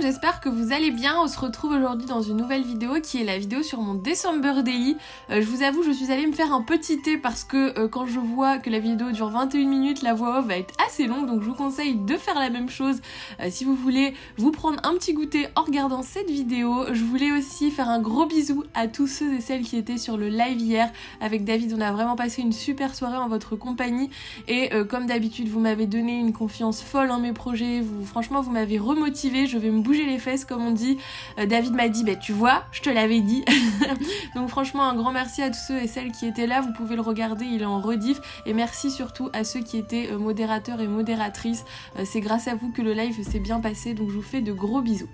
j'espère que vous allez bien. On se retrouve aujourd'hui dans une nouvelle vidéo qui est la vidéo sur mon December Daily. Je vous avoue, je suis allée me faire un petit thé parce que quand je vois que la vidéo dure 21 minutes, la voix off va être assez longue, donc je vous conseille de faire la même chose si vous voulez vous prendre un petit goûter en regardant cette vidéo. Je voulais aussi faire un gros bisou à tous ceux et celles qui étaient sur le live hier avec David. On a vraiment passé une super soirée en votre compagnie et comme d'habitude vous m'avez donné une confiance folle en mes projets, franchement vous m'avez remotivé, je vais me bouger les fesses comme on dit. David m'a dit tu vois, je te l'avais dit. Donc franchement un grand merci à tous ceux et celles qui étaient là, vous pouvez le regarder, il est en rediff, et merci surtout à ceux qui étaient modérateurs et modératrices. C'est grâce à vous que le live s'est bien passé, donc je vous fais de gros bisous.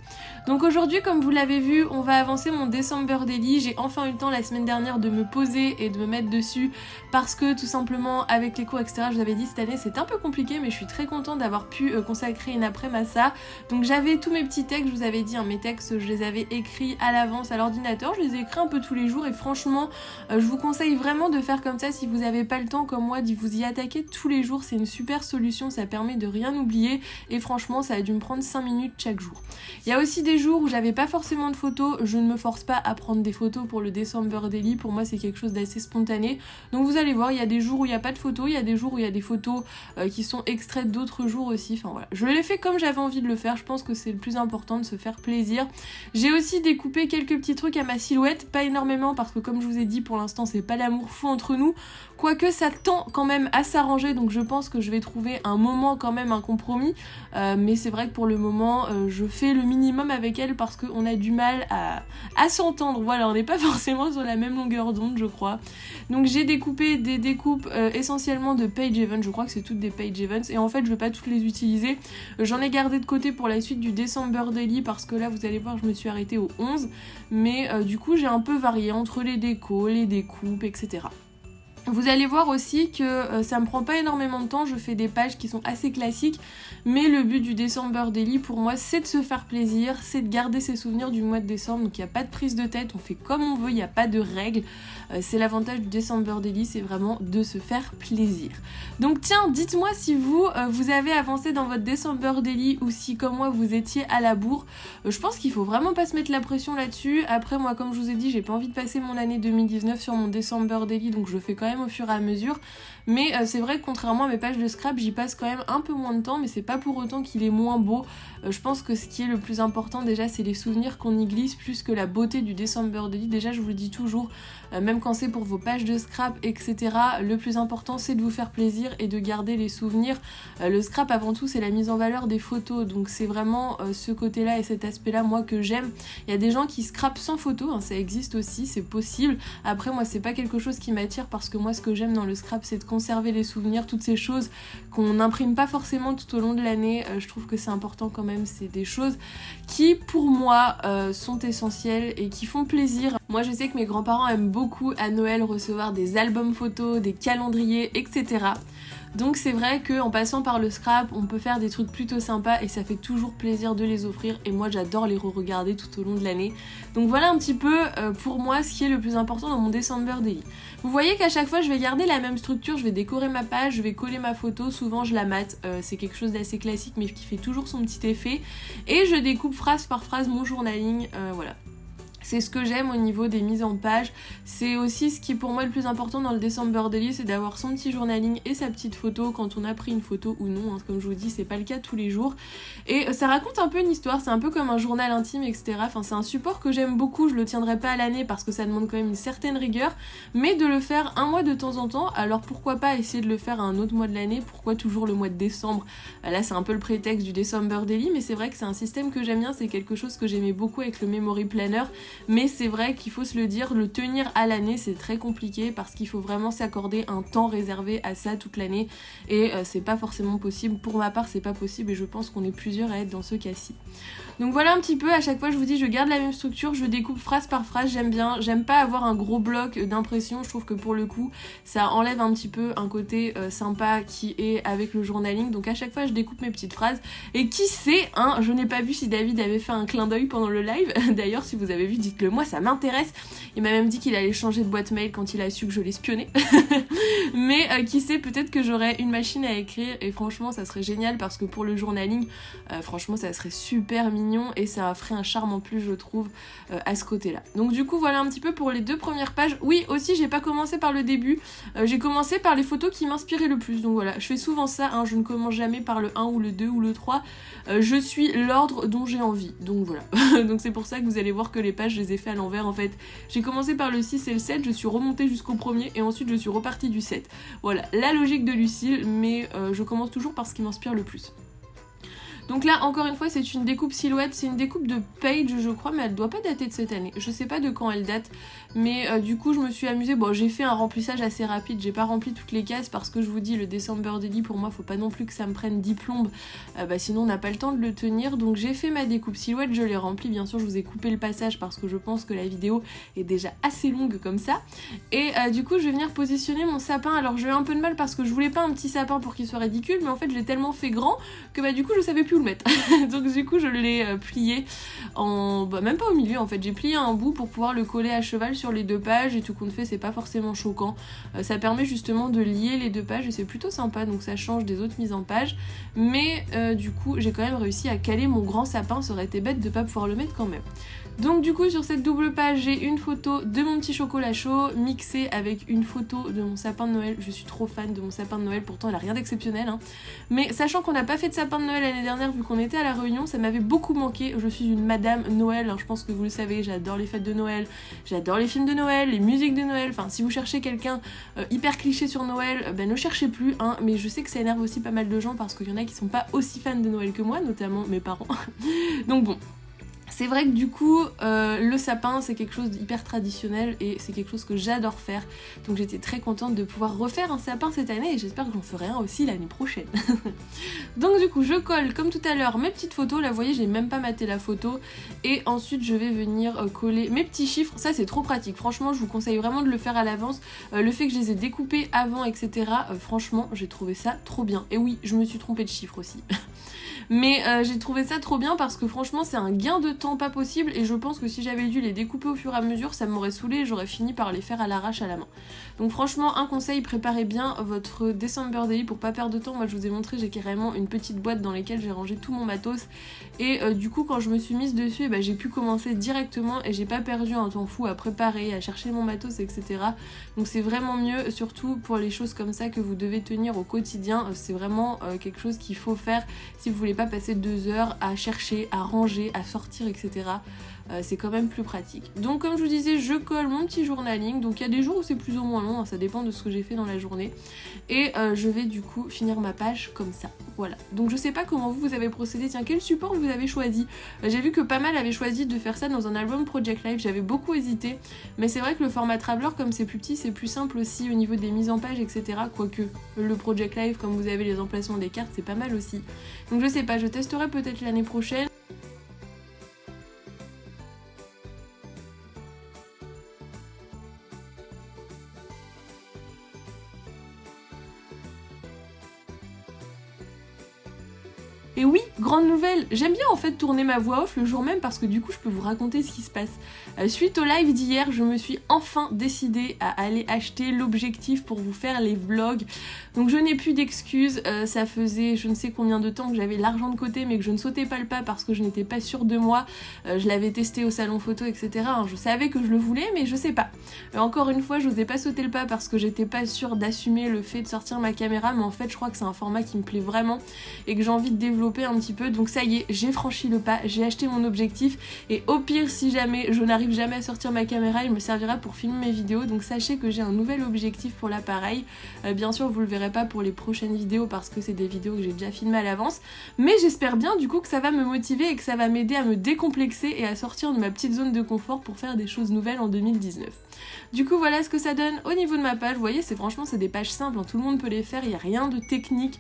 Donc aujourd'hui, comme vous l'avez vu, on va avancer mon December Daily. J'ai enfin eu le temps la semaine dernière de me poser et de me mettre dessus parce que tout simplement avec les cours etc, je vous avais dit cette année c'était un peu compliqué, mais je suis très contente d'avoir pu consacrer une après-midi à ça. Donc j'avais tous mes petits textes, je vous avais dit, mes textes je les avais écrits à l'avance à l'ordinateur, je les ai écrits un peu tous les jours et franchement je vous conseille vraiment de faire comme ça si vous n'avez pas le temps comme moi, d'y vous y attaquer tous les jours, c'est une super solution, ça permet de rien oublier et franchement ça a dû me prendre 5 minutes chaque jour. Il y a aussi des jours où j'avais pas forcément de photos, je ne me force pas à prendre des photos pour le December Daily, pour moi c'est quelque chose d'assez spontané, donc vous allez voir, il y a des jours où il n'y a pas de photos, il y a des jours où il y a des photos qui sont extraites d'autres jours aussi, enfin voilà, je l'ai fait comme j'avais envie de le faire, je pense que c'est le plus important de se faire plaisir. J'ai aussi découpé quelques petits trucs à ma silhouette, pas énormément parce que comme je vous ai dit pour l'instant c'est pas l'amour fou entre nous, quoique ça tend quand même à s'arranger, donc je pense que je vais trouver un moment quand même un compromis, mais c'est vrai que pour le moment je fais le minimum avec elle parce qu'on a du mal à s'entendre, voilà, on n'est pas forcément sur la même longueur d'onde je crois. Donc j'ai découpé des découpes essentiellement de Paige Evans, je crois que c'est toutes des Paige Evans et en fait je vais pas toutes les utiliser, j'en ai gardé de côté pour la suite du December Daily parce que là vous allez voir je me suis arrêtée au 11, mais du coup j'ai un peu varié entre les décos, les découpes etc. Vous allez voir aussi que ça me prend pas énormément de temps, je fais des pages qui sont assez classiques, mais le but du December Daily pour moi c'est de se faire plaisir, c'est de garder ses souvenirs du mois de décembre, donc il n'y a pas de prise de tête, on fait comme on veut, il n'y a pas de règles, c'est l'avantage du December Daily, c'est vraiment de se faire plaisir. Donc tiens, dites-moi si vous avez avancé dans votre December Daily ou si comme moi vous étiez à la bourre. Je pense qu'il faut vraiment pas se mettre la pression là-dessus, après moi comme je vous ai dit j'ai pas envie de passer mon année 2019 sur mon December Daily, donc je le fais quand même au fur et à mesure, mais c'est vrai que contrairement à mes pages de scrap j'y passe quand même un peu moins de temps, mais c'est pas pour autant qu'il est moins beau. Je pense que ce qui est le plus important déjà c'est les souvenirs qu'on y glisse plus que la beauté du December Daily. Déjà je vous le dis toujours, même quand c'est pour vos pages de scrap etc, le plus important c'est de vous faire plaisir et de garder les souvenirs. Le scrap avant tout c'est la mise en valeur des photos, donc c'est vraiment ce côté là et cet aspect là moi que j'aime. Il y a des gens qui scrapent sans photo, hein, ça existe aussi, c'est possible. Après moi c'est pas quelque chose qui m'attire parce que moi ce que j'aime dans le scrap c'est de conserver les souvenirs, toutes ces choses qu'on n'imprime pas forcément tout au long de l'année, je trouve que c'est important quand même, c'est des choses qui pour moi sont essentielles et qui font plaisir. Moi je sais que mes grands-parents aiment beaucoup à Noël recevoir des albums photos, des calendriers etc. Donc c'est vrai qu'en passant par le scrap, on peut faire des trucs plutôt sympas et ça fait toujours plaisir de les offrir et moi j'adore les re-regarder tout au long de l'année. Donc voilà un petit peu pour moi ce qui est le plus important dans mon December Daily. Vous voyez qu'à chaque fois je vais garder la même structure, je vais décorer ma page, je vais coller ma photo, souvent je la mate, c'est quelque chose d'assez classique mais qui fait toujours son petit effet. Et je découpe phrase par phrase mon journaling, voilà. C'est ce que j'aime au niveau des mises en page, c'est aussi ce qui est pour moi le plus important dans le December Daily, c'est d'avoir son petit journaling et sa petite photo quand on a pris une photo ou non, hein. Comme je vous dis c'est pas le cas tous les jours et ça raconte un peu une histoire, c'est un peu comme un journal intime etc, enfin c'est un support que j'aime beaucoup, je le tiendrai pas à l'année parce que ça demande quand même une certaine rigueur, mais de le faire un mois de temps en temps, alors pourquoi pas essayer de le faire à un autre mois de l'année, pourquoi toujours le mois de décembre, là c'est un peu le prétexte du December Daily, mais c'est vrai que c'est un système que j'aime bien, c'est quelque chose que j'aimais beaucoup avec le Memory Planner. Mais c'est vrai qu'il faut se le dire, le tenir à l'année c'est très compliqué parce qu'il faut vraiment s'accorder un temps réservé à ça toute l'année et c'est pas forcément possible, pour ma part c'est pas possible et je pense qu'on est plusieurs à être dans ce cas-ci. Donc voilà un petit peu, à chaque fois je vous dis je garde la même structure, je découpe phrase par phrase, j'aime bien, j'aime pas avoir un gros bloc d'impression, je trouve que pour le coup ça enlève un petit peu un côté sympa qui est avec le journaling, donc à chaque fois je découpe mes petites phrases et qui sait, hein, je n'ai pas vu si David avait fait un clin d'œil pendant le live, d'ailleurs si vous avez vu dites-le moi, ça m'intéresse. Il m'a même dit qu'il allait changer de boîte mail quand il a su que je l'espionnais. Mais qui sait, peut-être que j'aurai une machine à écrire et franchement ça serait génial parce que pour le journaling, franchement ça serait super mignon et ça ferait un charme en plus je trouve à ce côté-là. Donc du coup voilà un petit peu pour les 2 premières pages. Oui aussi j'ai pas commencé par le début, j'ai commencé par les photos qui m'inspiraient le plus. Donc voilà, je fais souvent ça, hein, je ne commence jamais par le 1 ou le 2 ou le 3, je suis l'ordre dont j'ai envie. Donc voilà, donc c'est pour ça que vous allez voir que les pages je les ai fait à l'envers en fait. J'ai commencé par le 6 et le 7, je suis remontée jusqu'au premier et ensuite je suis repartie du 7. Voilà, la logique de Lucille, mais je commence toujours par ce qui m'inspire le plus. Donc là, encore une fois, c'est une découpe silhouette, c'est une découpe de Page, je crois, mais elle doit pas dater de cette année. Je sais pas de quand elle date, mais du coup, je me suis amusée. Bon, j'ai fait un remplissage assez rapide, j'ai pas rempli toutes les cases parce que je vous dis, le December Daily, pour moi, faut pas non plus que ça me prenne 10 plombes, sinon on n'a pas le temps de le tenir. Donc j'ai fait ma découpe silhouette, je l'ai remplie, bien sûr, je vous ai coupé le passage parce que je pense que la vidéo est déjà assez longue comme ça. Et du coup, je vais venir positionner mon sapin. Alors j'ai eu un peu de mal parce que je voulais pas un petit sapin pour qu'il soit ridicule, mais en fait, je l'ai tellement fait grand que du coup, je savais plus où le mettre. Donc du coup je l'ai plié en... même pas au milieu en fait, j'ai plié un bout pour pouvoir le coller à cheval sur les 2 pages et tout compte fait c'est pas forcément choquant. Ça permet justement de lier les 2 pages et c'est plutôt sympa, donc ça change des autres mises en page. Mais du coup j'ai quand même réussi à caler mon grand sapin, ça aurait été bête de pas pouvoir le mettre quand même. Donc du coup sur cette double page j'ai une photo de mon petit chocolat chaud mixée avec une photo de mon sapin de Noël. Je suis trop fan de mon sapin de Noël, pourtant elle a rien d'exceptionnel hein. Mais sachant qu'on n'a pas fait de sapin de Noël l'année dernière vu qu'on était à la Réunion, ça m'avait beaucoup manqué. Je suis une madame Noël, hein, je pense que vous le savez, j'adore les fêtes de Noël, j'adore les films de Noël, les musiques de Noël. Enfin si vous cherchez quelqu'un hyper cliché sur Noël, ne cherchez plus hein. Mais je sais que ça énerve aussi pas mal de gens parce qu'il y en a qui sont pas aussi fans de Noël que moi, notamment mes parents. Donc bon, c'est vrai que du coup, le sapin c'est quelque chose d'hyper traditionnel et c'est quelque chose que j'adore faire. Donc j'étais très contente de pouvoir refaire un sapin cette année et j'espère que j'en ferai un aussi l'année prochaine. Donc du coup, je colle comme tout à l'heure mes petites photos. Là vous voyez, j'ai même pas maté la photo. Et ensuite je vais venir coller mes petits chiffres. Ça c'est trop pratique. Franchement, je vous conseille vraiment de le faire à l'avance. Le fait que je les ai découpés avant, etc. Franchement, j'ai trouvé ça trop bien. Et oui, je me suis trompée de chiffres aussi. Mais j'ai trouvé ça trop bien parce que franchement c'est un gain de temps pas possible et je pense que si j'avais dû les découper au fur et à mesure ça m'aurait saoulé et j'aurais fini par les faire à l'arrache à la main. Donc franchement un conseil, préparez bien votre December Daily pour pas perdre de temps. Moi je vous ai montré, j'ai carrément une petite boîte dans laquelle j'ai rangé tout mon matos et du coup quand je me suis mise dessus j'ai pu commencer directement et j'ai pas perdu un temps fou à préparer, à chercher mon matos, etc. Donc c'est vraiment mieux, surtout pour les choses comme ça que vous devez tenir au quotidien. C'est vraiment quelque chose qu'il faut faire si vous voulez pas passer 2 heures à chercher, à ranger, à sortir, etc. C'est quand même plus pratique. Donc comme je vous disais, je colle mon petit journaling. Donc il y a des jours où c'est plus ou moins long, hein, ça dépend de ce que j'ai fait dans la journée. Et je vais du coup finir ma page comme ça. Voilà. Donc je sais pas comment vous avez procédé. Tiens, quel support vous avez choisi? J'ai vu que pas mal avaient choisi de faire ça dans un album Project Live. J'avais beaucoup hésité. Mais c'est vrai que le format Traveler, comme c'est plus petit, c'est plus simple aussi au niveau des mises en page, etc. Quoique le Project Live, comme vous avez les emplacements des cartes, c'est pas mal aussi. Donc je sais pas, je testerai peut-être l'année prochaine. Et oui, grande nouvelle, j'aime bien en fait tourner ma voix off le jour même parce que du coup je peux vous raconter ce qui se passe. Suite au live d'hier, je me suis enfin décidée à aller acheter l'objectif pour vous faire les vlogs. Donc je n'ai plus d'excuses, ça faisait je ne sais combien de temps que j'avais l'argent de côté mais que je ne sautais pas le pas parce que je n'étais pas sûre de moi. Je l'avais testé au salon photo, etc. Je savais que je le voulais mais je sais pas. Encore une fois, je n'osais pas sauter le pas parce que j'étais pas sûre d'assumer le fait de sortir ma caméra, mais en fait je crois que c'est un format qui me plaît vraiment et que j'ai envie de développer un petit peu. Donc ça y est, j'ai franchi le pas, j'ai acheté mon objectif et au pire si jamais je n'arrive jamais à sortir ma caméra, il me servira pour filmer mes vidéos. Donc sachez que j'ai un nouvel objectif pour l'appareil. Bien sûr vous le verrez pas pour les prochaines vidéos parce que c'est des vidéos que j'ai déjà filmées à l'avance, mais j'espère bien du coup que ça va me motiver et que ça va m'aider à me décomplexer et à sortir de ma petite zone de confort pour faire des choses nouvelles en 2019. Du coup voilà ce que ça donne au niveau de ma page. Vous voyez, franchement c'est des pages simples, hein, tout le monde peut les faire, il n'y a rien de technique,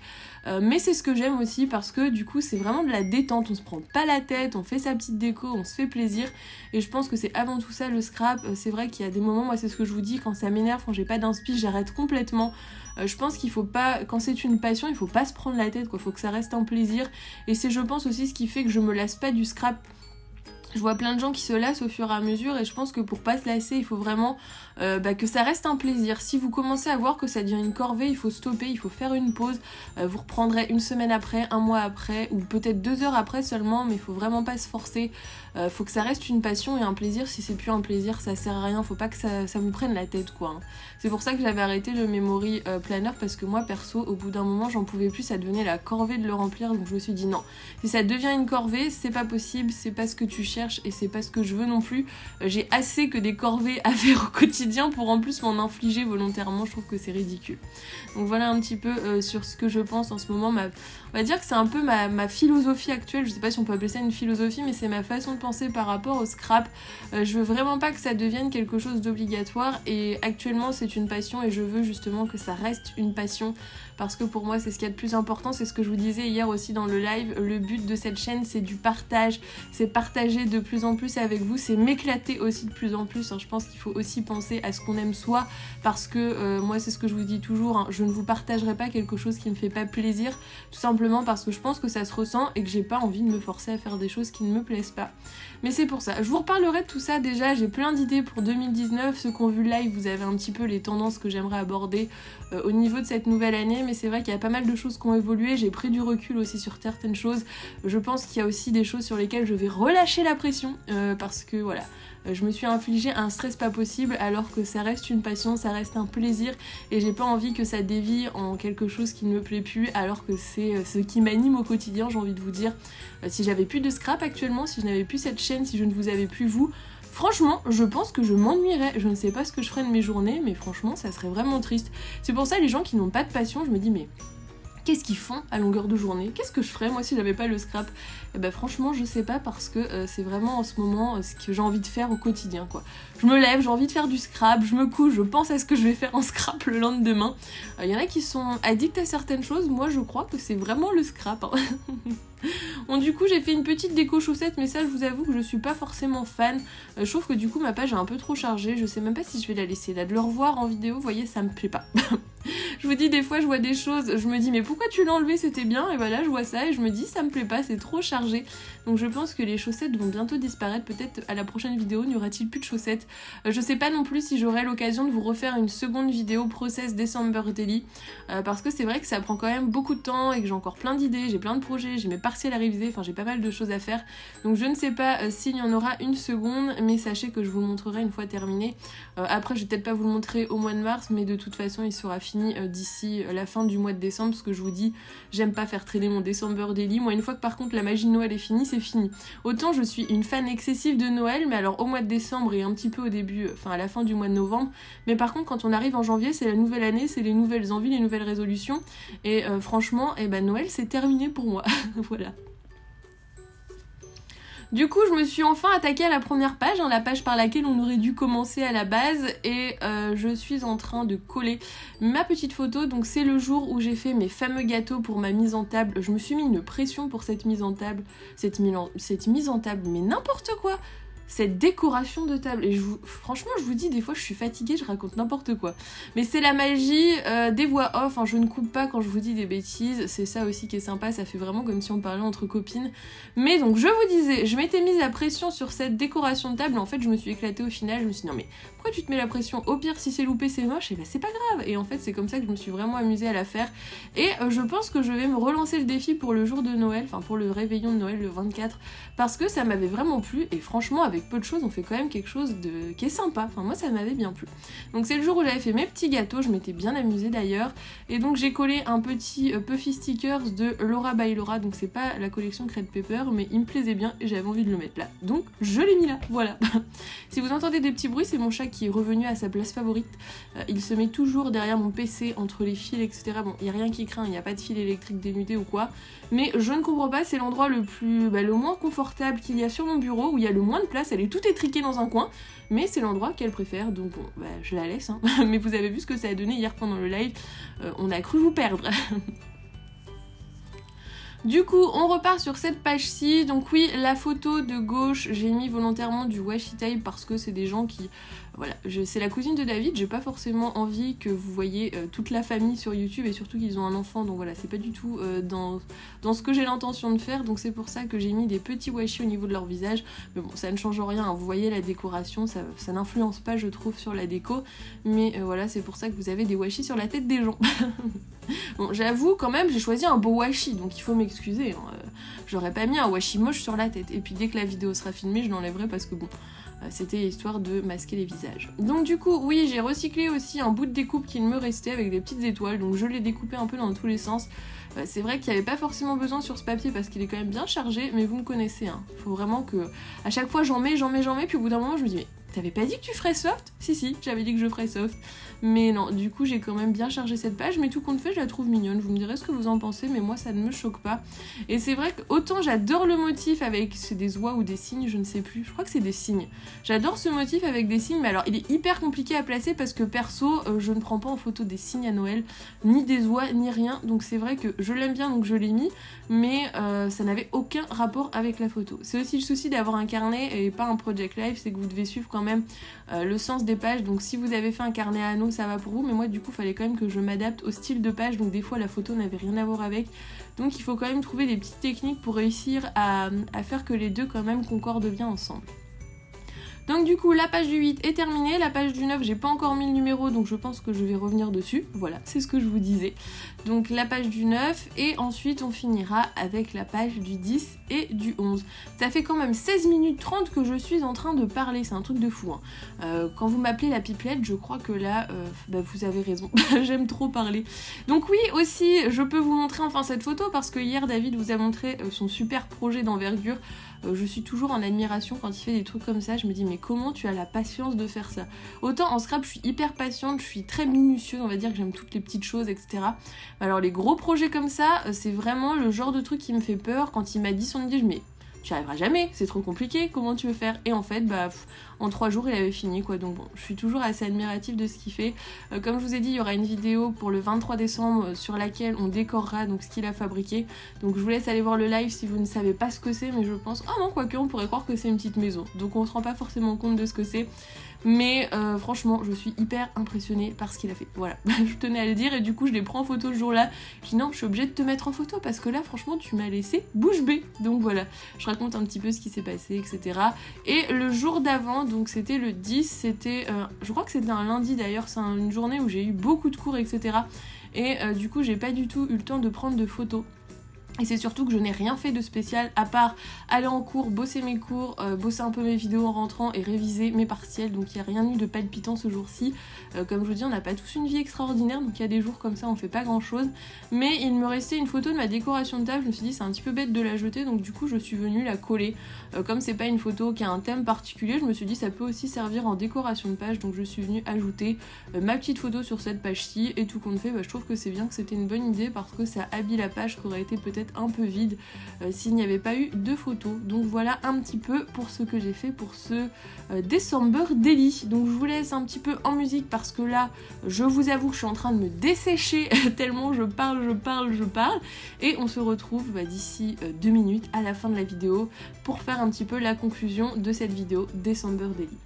mais c'est ce que j'aime aussi parce que du coup c'est vraiment de la détente, on se prend pas la tête, on fait sa petite déco, on se fait plaisir et je pense que c'est avant tout ça le scrap. C'est vrai qu'il y a des moments, moi c'est ce que je vous dis, quand ça m'énerve, quand j'ai pas d'inspi, j'arrête complètement. Je pense qu'il faut pas, quand c'est une passion, il faut pas se prendre la tête, quoi. Faut que ça reste un plaisir et c'est je pense aussi ce qui fait que je me lasse pas du scrap. Je vois plein de gens qui se lassent au fur et à mesure et je pense que pour pas se lasser, il faut vraiment que ça reste un plaisir. Si vous commencez à voir que ça devient une corvée, il faut stopper, il faut faire une pause. Vous reprendrez une semaine après, un mois après ou peut-être 2 heures après seulement, mais il faut vraiment pas se forcer. Faut que ça reste une passion et un plaisir. Si c'est plus un plaisir, ça sert à rien. Faut pas que ça vous prenne la tête quoi. C'est pour ça que j'avais arrêté le memory planner parce que moi perso, au bout d'un moment, j'en pouvais plus. Ça devenait la corvée de le remplir. Donc je me suis dit non. Si ça devient une corvée, c'est pas possible. C'est pas ce que tu cherches et c'est pas ce que je veux non plus. J'ai assez que des corvées à faire au quotidien pour en plus m'en infliger volontairement. Je trouve que c'est ridicule. Donc voilà un petit peu sur ce que je pense en ce moment. On va dire que c'est un peu ma philosophie actuelle. Je sais pas si on peut appeler ça une philosophie, mais c'est ma façon de penser par rapport au scrap. Je veux vraiment pas que ça devienne quelque chose d'obligatoire et actuellement c'est une passion et je veux justement que ça reste une passion parce que pour moi c'est ce qu'il y a de plus important, c'est ce que je vous disais hier aussi dans le live. Le but de cette chaîne c'est du partage, c'est partager de plus en plus avec vous, c'est m'éclater aussi de plus en plus. Je pense qu'il faut aussi penser à ce qu'on aime soi parce que moi c'est ce que je vous dis toujours, je ne vous partagerai pas quelque chose qui me fait pas plaisir, tout simplement parce que je pense que ça se ressent et que j'ai pas envie de me forcer à faire des choses qui ne me plaisent pas. Mais c'est pour ça, je vous reparlerai de tout ça déjà, j'ai plein d'idées pour 2019, ceux qui ont vu le live vous avez un petit peu les tendances que j'aimerais aborder au niveau de cette nouvelle année, mais c'est vrai qu'il y a pas mal de choses qui ont évolué, j'ai pris du recul aussi sur certaines choses, je pense qu'il y a aussi des choses sur lesquelles je vais relâcher la pression, parce que voilà, je me suis infligé un stress pas possible alors que ça reste une passion, ça reste un plaisir et j'ai pas envie que ça dévie en quelque chose qui ne me plaît plus alors que c'est ce qui m'anime au quotidien, j'ai envie de vous dire. Si j'avais plus de scrap actuellement, si je n'avais plus cette chaîne, si je ne vous avais plus vous, franchement, je pense que je m'ennuierais. Je ne sais pas ce que je ferais de mes journées, mais franchement, ça serait vraiment triste. C'est pour ça, les gens qui n'ont pas de passion, je me dis, mais qu'est-ce qu'ils font à longueur de journée? Qu'est-ce que je ferais moi si j'avais pas le scrap? Et ben franchement je sais pas parce que c'est vraiment en ce moment ce que j'ai envie de faire au quotidien quoi. Je me lève, j'ai envie de faire du scrap, je me couche, je pense à ce que je vais faire en scrap le lendemain. Il y en a qui sont addicts à certaines choses, moi je crois que c'est vraiment le scrap. Bon du coup j'ai fait une petite déco chaussettes mais ça je vous avoue que je suis pas forcément fan. Je trouve que du coup ma page est un peu trop chargée, je sais même pas si je vais la laisser là. De le revoir en vidéo, vous voyez ça me plaît pas. Je vous dis des fois je vois des choses, je me dis mais pourquoi tu l'as enlevé, c'était bien, et voilà je vois ça et je me dis ça me plaît pas, c'est trop chargé. Donc je pense que les chaussettes vont bientôt disparaître, peut-être à la prochaine vidéo n'y aura-t-il plus de chaussettes. Je sais pas non plus si j'aurai l'occasion de vous refaire une seconde vidéo process December Daily, parce que c'est vrai que ça prend quand même beaucoup de temps et que j'ai encore plein d'idées, j'ai plein de projets, j'ai mes partiels à réviser, enfin j'ai pas mal de choses à faire. Donc je ne sais pas s'il y en aura une seconde, mais sachez que je vous le montrerai une fois terminé. Après je vais peut-être pas vous le montrer au mois de mars, mais de toute façon il sera fini d'ici la fin du mois de décembre, parce que je vous dis, j'aime pas faire traîner mon December Daily. Moi une fois que par contre la magie de Noël est finie, c'est fini. Autant je suis une fan excessive de Noël, mais alors au mois de décembre et un petit peu au début, enfin à la fin du mois de novembre, mais par contre quand on arrive en janvier, c'est la nouvelle année, c'est les nouvelles envies, les nouvelles résolutions, et franchement, Noël c'est terminé pour moi. Voilà. Du coup, je me suis enfin attaquée à la première page, la page par laquelle on aurait dû commencer à la base, et je suis en train de coller ma petite photo. Donc c'est le jour où j'ai fait mes fameux gâteaux pour ma mise en table. Je me suis mis une pression pour cette mise en table, cette mise en table, mais n'importe quoi. Cette décoration de table, et franchement je vous dis des fois je suis fatiguée, je raconte n'importe quoi, mais c'est la magie des voix off, je ne coupe pas quand je vous dis des bêtises, c'est ça aussi qui est sympa, ça fait vraiment comme si on parlait entre copines. Mais donc je vous disais, je m'étais mise la pression sur cette décoration de table, en fait je me suis éclatée au final, je me suis dit non mais pourquoi tu te mets la pression, au pire si c'est loupé c'est moche, et c'est pas grave, et en fait c'est comme ça que je me suis vraiment amusée à la faire, et je pense que je vais me relancer le défi pour le jour de Noël, enfin pour le réveillon de Noël le 24, parce que ça m'avait vraiment plu, et franchement avec peu de choses on fait quand même quelque chose qui est sympa, enfin moi ça m'avait bien plu. Donc c'est le jour où j'avais fait mes petits gâteaux, je m'étais bien amusée d'ailleurs, et donc j'ai collé un petit Puffy Stickers de Laura by Laura, donc c'est pas la collection Crêpe Pepper, mais il me plaisait bien et j'avais envie de le mettre là, donc je l'ai mis là, voilà. Si vous entendez des petits bruits, c'est mon chat qui est revenu à sa place favorite, il se met toujours derrière mon PC entre les fils etc, bon il n'y a rien qui craint, il n'y a pas de fil électrique dénudé ou quoi, mais je ne comprends pas, c'est l'endroit le moins confortable qu'il y a sur mon bureau, où il y a le moins de place, elle est toute étriquée dans un coin, mais c'est l'endroit qu'elle préfère, donc bon, je la laisse, mais vous avez vu ce que ça a donné hier pendant le live, on a cru vous perdre. Du coup, on repart sur cette page-ci. Donc oui, la photo de gauche, j'ai mis volontairement du washi tape parce que c'est des gens qui... Voilà, c'est la cousine de David, j'ai pas forcément envie que vous voyez toute la famille sur YouTube et surtout qu'ils ont un enfant, donc voilà, c'est pas du tout dans ce que j'ai l'intention de faire, donc c'est pour ça que j'ai mis des petits washi au niveau de leur visage. Mais bon, ça ne change rien, hein. Vous voyez la décoration, ça n'influence pas je trouve sur la déco, mais voilà, c'est pour ça que vous avez des washi sur la tête des gens. Bon, j'avoue quand même, j'ai choisi un beau washi, donc il faut m'excuser, hein. J'aurais pas mis un washi moche sur la tête, et puis dès que la vidéo sera filmée, je l'enlèverai parce que bon... C'était histoire de masquer les visages. Donc du coup, oui, j'ai recyclé aussi un bout de découpe qu'il me restait avec des petites étoiles, donc je l'ai découpé un peu dans tous les sens. C'est vrai qu'il n'y avait pas forcément besoin sur ce papier parce qu'il est quand même bien chargé, mais vous me connaissez, hein. Faut vraiment que... À chaque fois j'en mets, puis au bout d'un moment je me dis mais t'avais pas dit que tu ferais soft? Si, j'avais dit que je ferais soft. Mais non, du coup j'ai quand même bien chargé cette page, mais tout compte fait je la trouve mignonne. Vous me direz ce que vous en pensez, mais moi ça ne me choque pas. Et c'est vrai que autant j'adore le motif avec, c'est des oies ou des cygnes, je ne sais plus, je crois que c'est des cygnes. J'adore ce motif avec des cygnes, mais alors il est hyper compliqué à placer parce que perso, je ne prends pas en photo des cygnes à Noël, ni des oies, ni rien. Donc c'est vrai que je l'aime bien, donc je l'ai mis, mais ça n'avait aucun rapport avec la photo. C'est aussi le souci d'avoir un carnet et pas un Project Life, c'est que vous devez suivre quand même le sens des pages. Donc si vous avez fait un carnet à anneaux, ça va pour vous, mais moi du coup il fallait quand même que je m'adapte au style de page, donc des fois la photo n'avait rien à voir avec, donc il faut quand même trouver des petites techniques pour réussir à faire que les deux quand même concordent bien ensemble. Donc du coup la page du 8 est terminée, la page du 9 j'ai pas encore mis le numéro donc je pense que je vais revenir dessus, voilà c'est ce que je vous disais. Donc la page du 9 et ensuite on finira avec la page du 10 et du 11. Ça fait quand même 16 minutes 30 que je suis en train de parler, c'est un truc de fou, hein. Quand vous m'appelez la pipelette, je crois que là vous avez raison, j'aime trop parler. Donc oui aussi je peux vous montrer enfin cette photo parce que hier David vous a montré son super projet d'envergure. Je suis toujours en admiration quand il fait des trucs comme ça, je me dis mais comment tu as la patience de faire ça? Autant en scrap je suis hyper patiente, je suis très minutieuse, on va dire que j'aime toutes les petites choses, etc. Alors les gros projets comme ça, c'est vraiment le genre de truc qui me fait peur. Quand il m'a dit son idée, je me dis mais tu n'y arriveras jamais, c'est trop compliqué, comment tu veux faire? Et en fait, en 3 jours, il avait fini, quoi. Donc bon, je suis toujours assez admirative de ce qu'il fait. Comme je vous ai dit, il y aura une vidéo pour le 23 décembre sur laquelle on décorera donc ce qu'il a fabriqué. Donc je vous laisse aller voir le live si vous ne savez pas ce que c'est, mais je pense... Oh non, quoique, on pourrait croire que c'est une petite maison. Donc on se rend pas forcément compte de ce que c'est. Mais franchement, je suis hyper impressionnée par ce qu'il a fait. Voilà, je tenais à le dire et du coup, je les prends en photo ce jour-là. Je dis non, je suis obligée de te mettre en photo parce que là, franchement, tu m'as laissé bouche bée. Donc voilà, je raconte un petit peu ce qui s'est passé, etc. Et le jour d'avant, donc c'était le 10, c'était... je crois que c'était un lundi d'ailleurs, c'est une journée où j'ai eu beaucoup de cours, etc. Et du coup, j'ai pas du tout eu le temps de prendre de photos. Et c'est surtout que je n'ai rien fait de spécial à part aller en cours, bosser mes cours, bosser un peu mes vidéos en rentrant et réviser mes partiels. Donc il n'y a rien eu de palpitant ce jour-ci. Comme je vous dis, on n'a pas tous une vie extraordinaire, donc il y a des jours comme ça on fait pas grand chose. Mais il me restait une photo de ma décoration de table, je me suis dit c'est un petit peu bête de la jeter, donc du coup je suis venue la coller. Comme c'est pas une photo qui a un thème particulier, je me suis dit ça peut aussi servir en décoration de page, donc je suis venue ajouter ma petite photo sur cette page-ci. Et tout compte fait, je trouve que c'est bien, que c'était une bonne idée parce que ça habille la page qui aurait été peut-être un peu vide s'il n'y avait pas eu de photos. Donc voilà un petit peu pour ce que j'ai fait pour ce December Daily. Donc je vous laisse un petit peu en musique parce que là je vous avoue que je suis en train de me dessécher tellement je parle et on se retrouve d'ici 2 minutes à la fin de la vidéo pour faire un petit peu la conclusion de cette vidéo December Daily.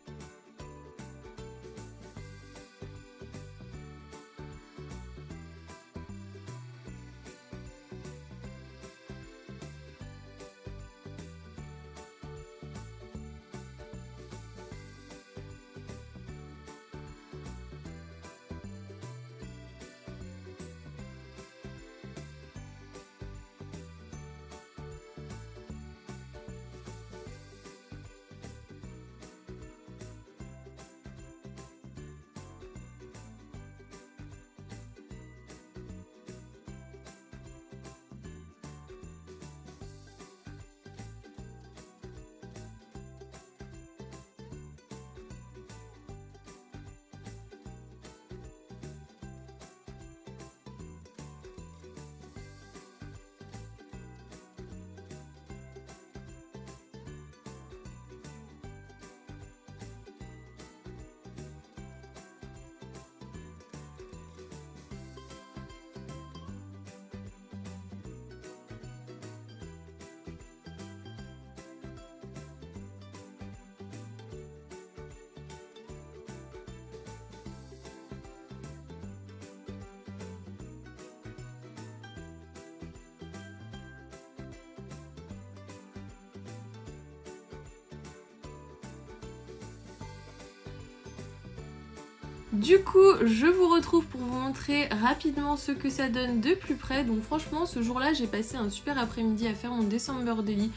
Du coup, je vous retrouve pour vous montrer rapidement ce que ça donne de plus près. Donc franchement, ce jour-là, j'ai passé un super après-midi à faire mon December Daily.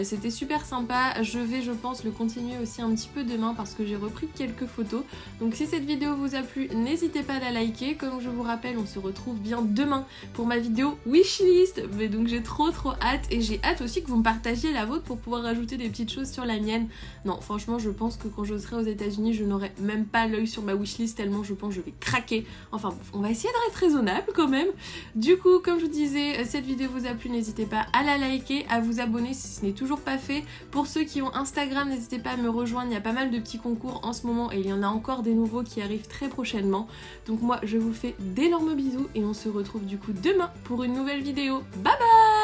C'était super sympa. Je vais, je pense, le continuer aussi un petit peu demain parce que j'ai repris quelques photos. Donc si cette vidéo vous a plu, n'hésitez pas à la liker. Comme je vous rappelle, on se retrouve bien demain pour ma vidéo wishlist. Mais donc j'ai trop hâte et j'ai hâte aussi que vous me partagiez la vôtre pour pouvoir rajouter des petites choses sur la mienne. Non, franchement, je pense que quand je serai aux États-Unis, je n'aurai même pas l'œil sur ma wishlist tellement je pense que je vais craquer. Enfin, on va essayer d'être raisonnable quand même. Du coup, comme je vous disais, cette vidéo vous a plu, n'hésitez pas à la liker, à vous abonner si ce n'est toujours pas fait. Pour ceux qui ont Instagram, n'hésitez pas à me rejoindre, il y a pas mal de petits concours en ce moment et il y en a encore des nouveaux qui arrivent très prochainement. Donc moi, je vous fais d'énormes bisous et on se retrouve du coup demain pour une nouvelle vidéo. Bye bye!